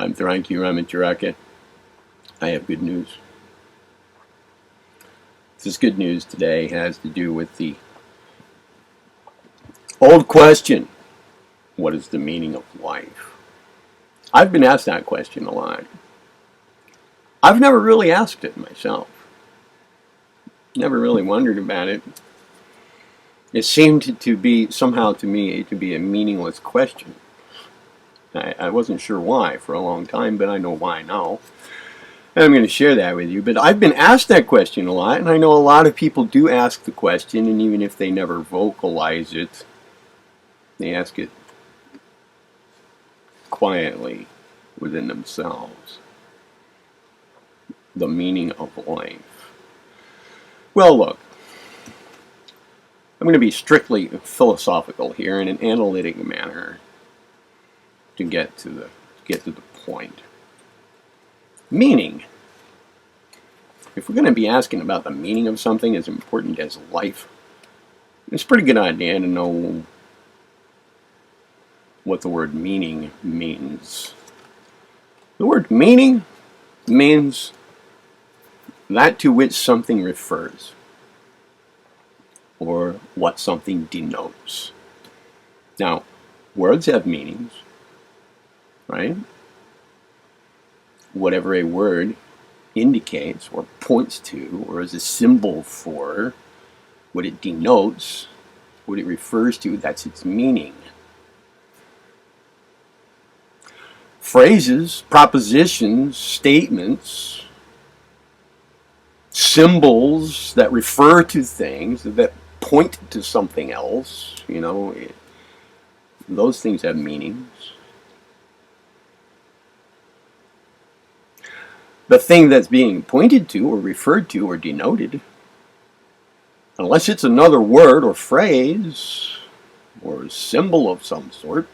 I'm Theron Ramacharaka. I have good news. This good news today has to do with the old question, what is the meaning of life? I've been asked that question a lot. I've never really asked it myself. Never really wondered about it. It seemed to be, somehow to me, to be a meaningless question. I wasn't sure why for a long time, but I know why now. And I'm going to share that with you. But I've been asked that question a lot, and I know a lot of people do ask the question, and even if they never vocalize it, they ask it quietly within themselves. The meaning of life. Well, look, I'm going to be strictly philosophical here in an analytic manner to get to the point. Meaning. If we're going to be asking about the meaning of something as important as life, it's a pretty good idea to know what the word meaning means. The word meaning means that to which something refers, or what something denotes. Now, words have meanings, right? Whatever a word indicates or points to or is a symbol for, what it denotes, what it refers to, that's its meaning. Phrases, propositions, statements, symbols that refer to things, that point to something else, those things have meanings. The thing that's being pointed to or referred to or denoted, unless it's another word or phrase or symbol of some sort,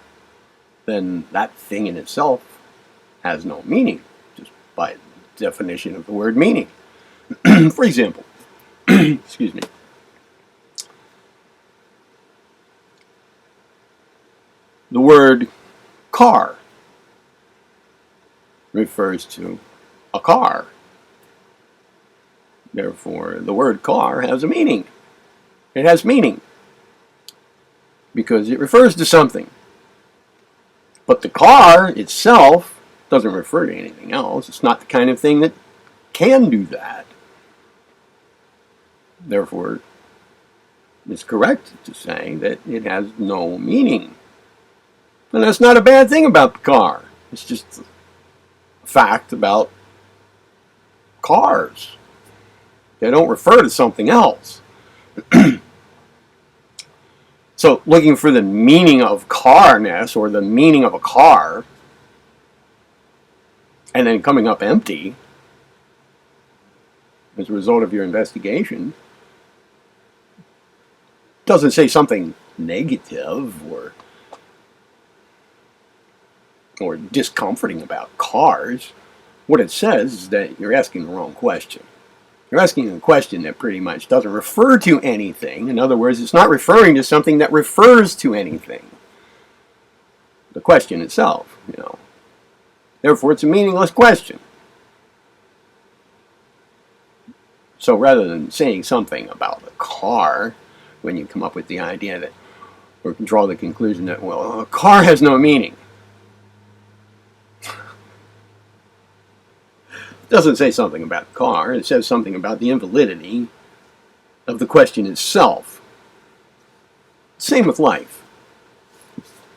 then that thing in itself has no meaning, just by definition of the word meaning. For example, excuse me, the word car refers to a car. Therefore, the word car has a meaning. It has meaning because it refers to something. But the car itself doesn't refer to anything else. It's not the kind of thing that can do that. Therefore, it's correct to say that it has no meaning. And that's not a bad thing about the car. It's just a fact about cars. They don't refer to something else. So looking for the meaning of carness or the meaning of a car and then coming up empty as a result of your investigation doesn't say something negative or discomforting about cars. What it says is that you're asking the wrong question. You're asking a question that pretty much doesn't refer to anything. In other words, it's not referring to something that refers to anything. The question itself, Therefore, it's a meaningless question. So rather than saying something about the car, when you come up with the idea that, or draw the conclusion that, well, a car has no meaning. Doesn't say something about the car. It says something about the invalidity of the question itself. Same with life.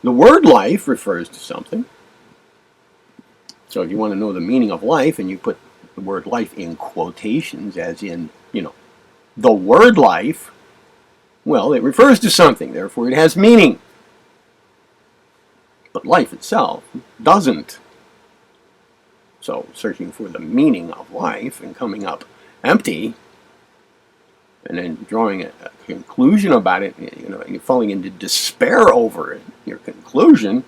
The word life refers to something. So if you want to know the meaning of life and you put the word life in quotations as in, the word life, well, it refers to something. Therefore, it has meaning. But life itself doesn't. So searching for the meaning of life and coming up empty and then drawing a conclusion about it, you're falling into despair over it, your conclusion,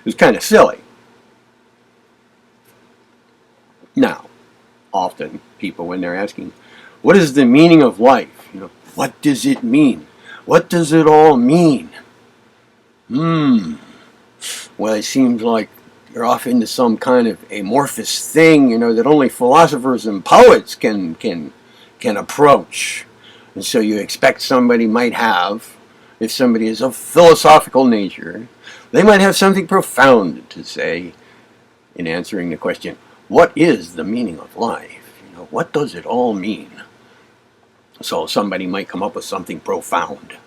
is kind of silly. Now, often people, when they're asking, what is the meaning of life? What does it mean? What does it all mean? well, it seems like you're off into some kind of amorphous thing, that only philosophers and poets can approach. And so you expect somebody might have, if somebody is of philosophical nature, they might have something profound to say in answering the question, what is the meaning of life? What does it all mean? So somebody might come up with something profound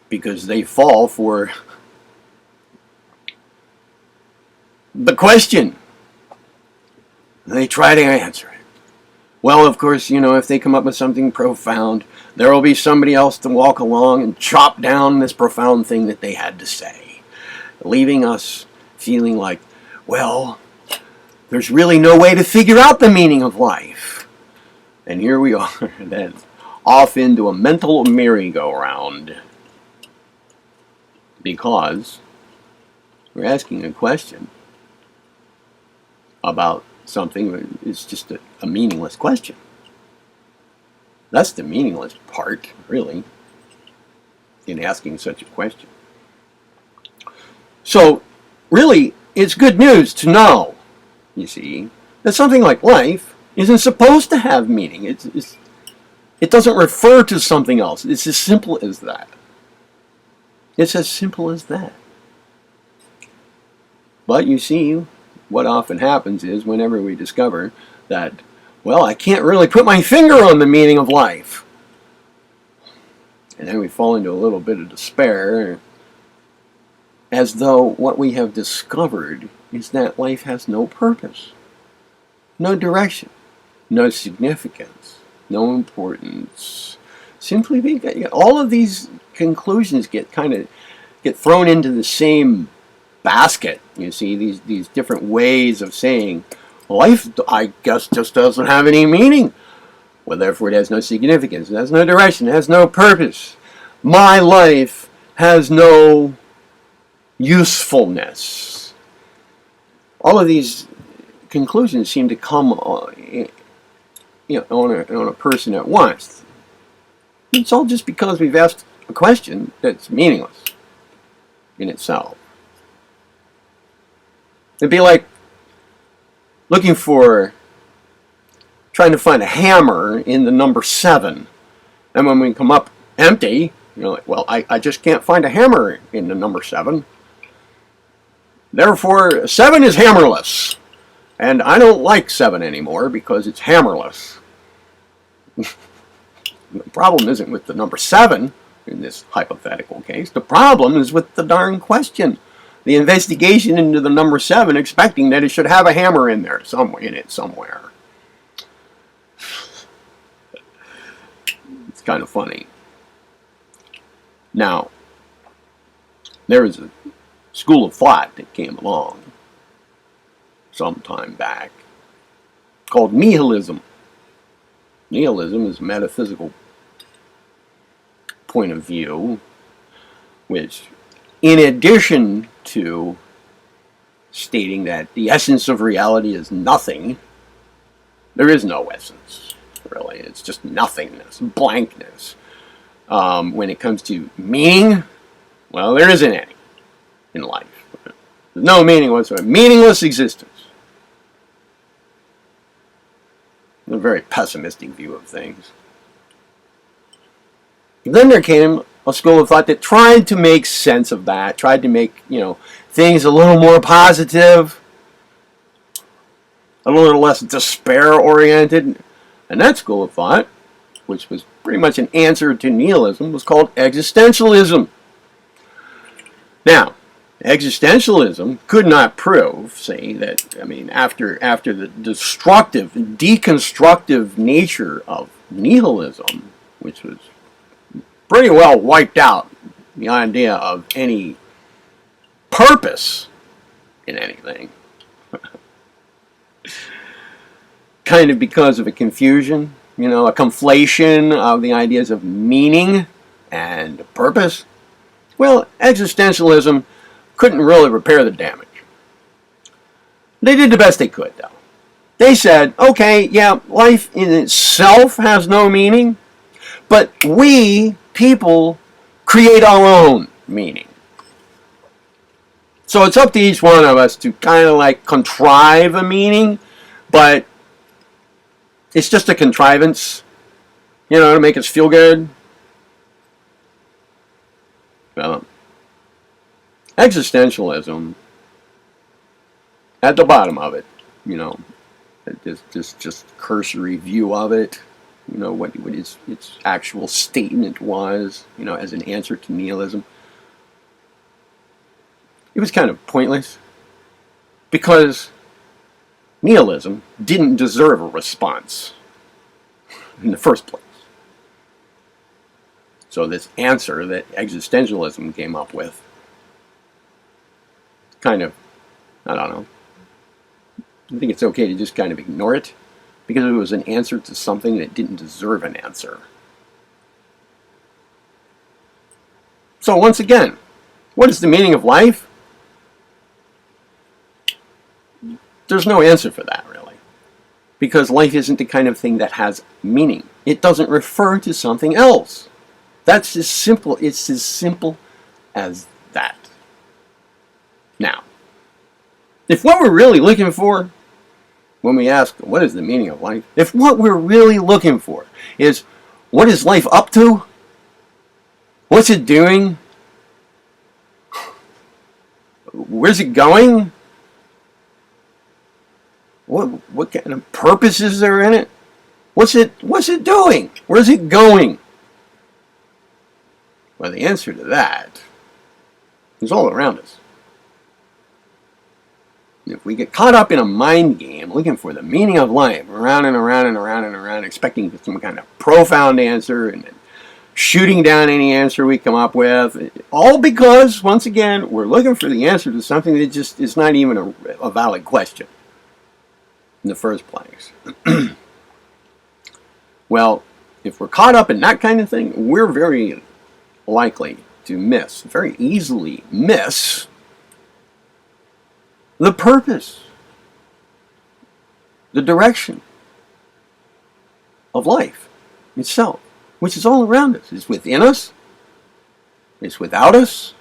because they fall for the question. They try to answer it. Well, of course, if they come up with something profound, there will be somebody else to walk along and chop down this profound thing that they had to say, leaving us feeling like, well, there's really no way to figure out the meaning of life. And here we are, then, off into a mental merry-go-round because we're asking a question about something that is just a meaningless question. That's the meaningless part, really, in asking such a question. So, really, it's good news to know, you see, that something like life isn't supposed to have meaning. It doesn't refer to something else. It's as simple as that. It's as simple as that. But you see, what often happens is whenever we discover that, well, I can't really put my finger on the meaning of life, and then we fall into a little bit of despair, as though what we have discovered is that life has no purpose, no direction, no significance, no importance. Simply because all of these conclusions get thrown into the same basket. You see, these different ways of saying life, I guess, just doesn't have any meaning. Well, therefore, it has no significance. It has no direction. It has no purpose. My life has no usefulness. All of these conclusions seem to come on a person at once. It's all just because we've asked a question that's meaningless in itself. It'd be like trying to find a hammer in the number 7. And when we come up empty, well, I just can't find a hammer in the number 7. Therefore, 7 is hammerless. And I don't like 7 anymore because it's hammerless. The problem isn't with the number 7 in this hypothetical case. The problem is with the darn question. The investigation into the number 7, expecting that it should have a hammer in there, somewhere. It's kind of funny. Now, there was a school of thought that came along some time back called nihilism. Nihilism is a metaphysical point of view which, in addition to stating that the essence of reality is nothing, there is no essence, really. It's just nothingness, blankness. When it comes to meaning, well, there isn't any in life. There's no meaning whatsoever. Meaningless existence. A very pessimistic view of things. Then there came a school of thought that tried to make sense of that, tried to make, things a little more positive, a little less despair-oriented. And that school of thought, which was pretty much an answer to nihilism, was called existentialism. Now, existentialism could not prove, say, that, after the destructive, deconstructive nature of nihilism, which was pretty well wiped out the idea of any purpose in anything, kind of because of a confusion, a conflation of the ideas of meaning and purpose. Well, existentialism couldn't really repair the damage. They did the best they could, though. They said, okay, yeah, life in itself has no meaning, but we, people, create our own meaning. So it's up to each one of us to kind of like contrive a meaning, but it's just a contrivance, to make us feel good. Well, existentialism, at the bottom of it, just cursory view of it, what its actual statement was, as an answer to nihilism. It was kind of pointless because nihilism didn't deserve a response in the first place. So this answer that existentialism came up with, kind of, I don't know, I think it's okay to just kind of ignore it because it was an answer to something that didn't deserve an answer. So once again, what is the meaning of life? There's no answer for that, really, because life isn't the kind of thing that has meaning. It doesn't refer to something else. That's as simple. It's as simple as that. Now, if what we're really looking for, when we ask, what is the meaning of life? If what we're really looking for is, what is life up to? What's it doing? Where's it going? What kind of purpose is there in it? What's it doing? Where's it going? Well, the answer to that is all around us. If we get caught up in a mind game looking for the meaning of life, around and around and around and around, expecting some kind of profound answer and then shooting down any answer we come up with, all because, once again, we're looking for the answer to something that just is not even a valid question in the first place. Well, if we're caught up in that kind of thing, we're very likely to very easily miss the purpose, the direction of life itself, which is all around us. It's within us. It's without us.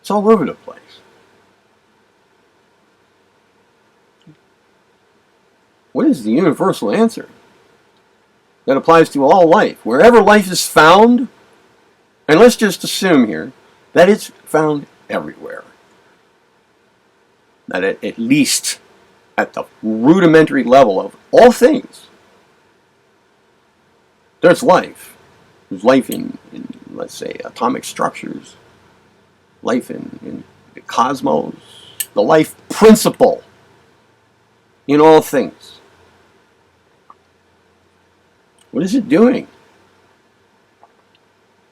It's all over the place. What is the universal answer that applies to all life? Wherever life is found, and let's just assume here that it's found everywhere. That at least at the rudimentary level of all things, there's life. There's life in let's say, atomic structures, life in the cosmos, the life principle in all things. What is it doing?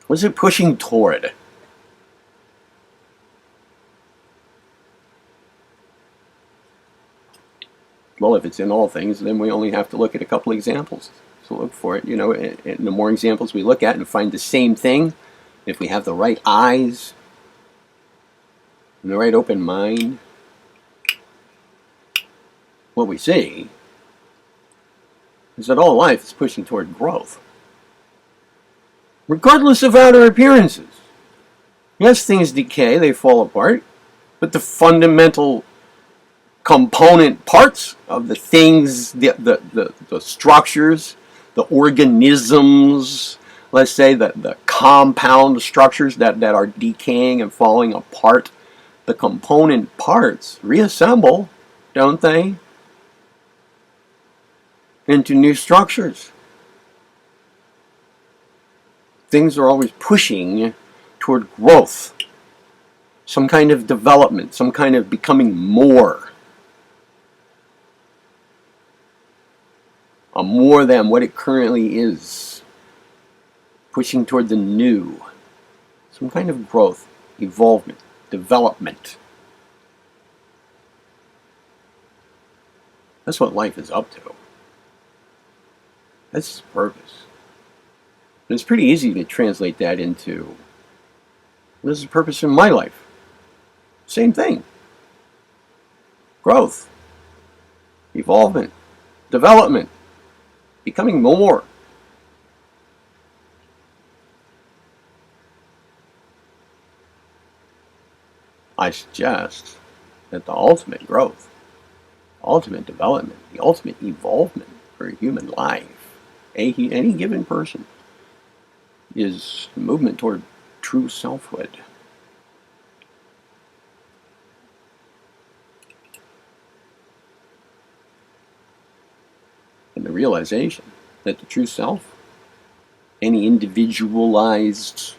What is it pushing toward? Well, if it's in all things, then we only have to look at a couple examples. So look for it, and the more examples we look at and find the same thing, if we have the right eyes and the right open mind, what we see is that all life is pushing toward growth, regardless of outer appearances. Yes, things decay, they fall apart, but the fundamental component parts of the things, the structures, the organisms, let's say the compound structures that are decaying and falling apart, the component parts reassemble, don't they, into new structures. Things are always pushing toward growth, some kind of development, some kind of becoming more. More than what it currently is, pushing toward the new, some kind of growth, evolvement, development. That's what life is up to. That's its purpose. And it's pretty easy to translate that into, what is the purpose in my life? Same thing. Growth, evolvement, development. Becoming more. I suggest that the ultimate growth, ultimate development, the ultimate evolvement for human life, any given person, is the movement toward true selfhood. And the realization that the true self, any individualized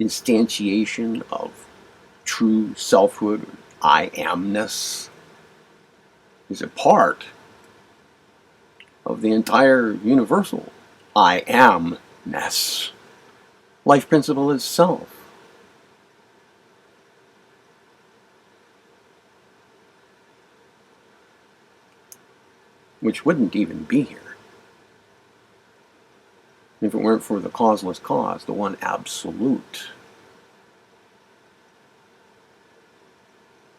instantiation of true selfhood, I amness, is a part of the entire universal I amness. Life principle is self. Which wouldn't even be here if it weren't for the causeless cause, the one absolute.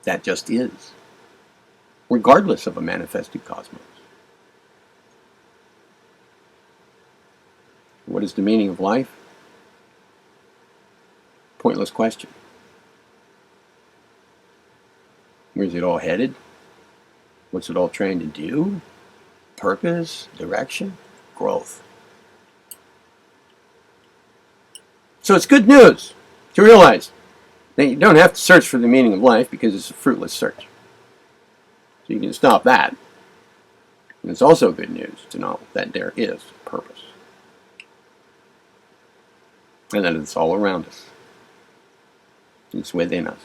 That just is, regardless of a manifested cosmos. What is the meaning of life? Pointless question. Where's it all headed? What's it all trying to do? Purpose, direction, growth. So it's good news to realize that you don't have to search for the meaning of life because it's a fruitless search. So you can stop that. And it's also good news to know that there is purpose. And that it's all around us. It's within us.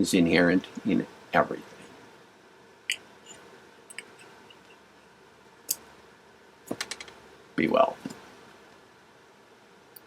It's inherent in everything. Be well.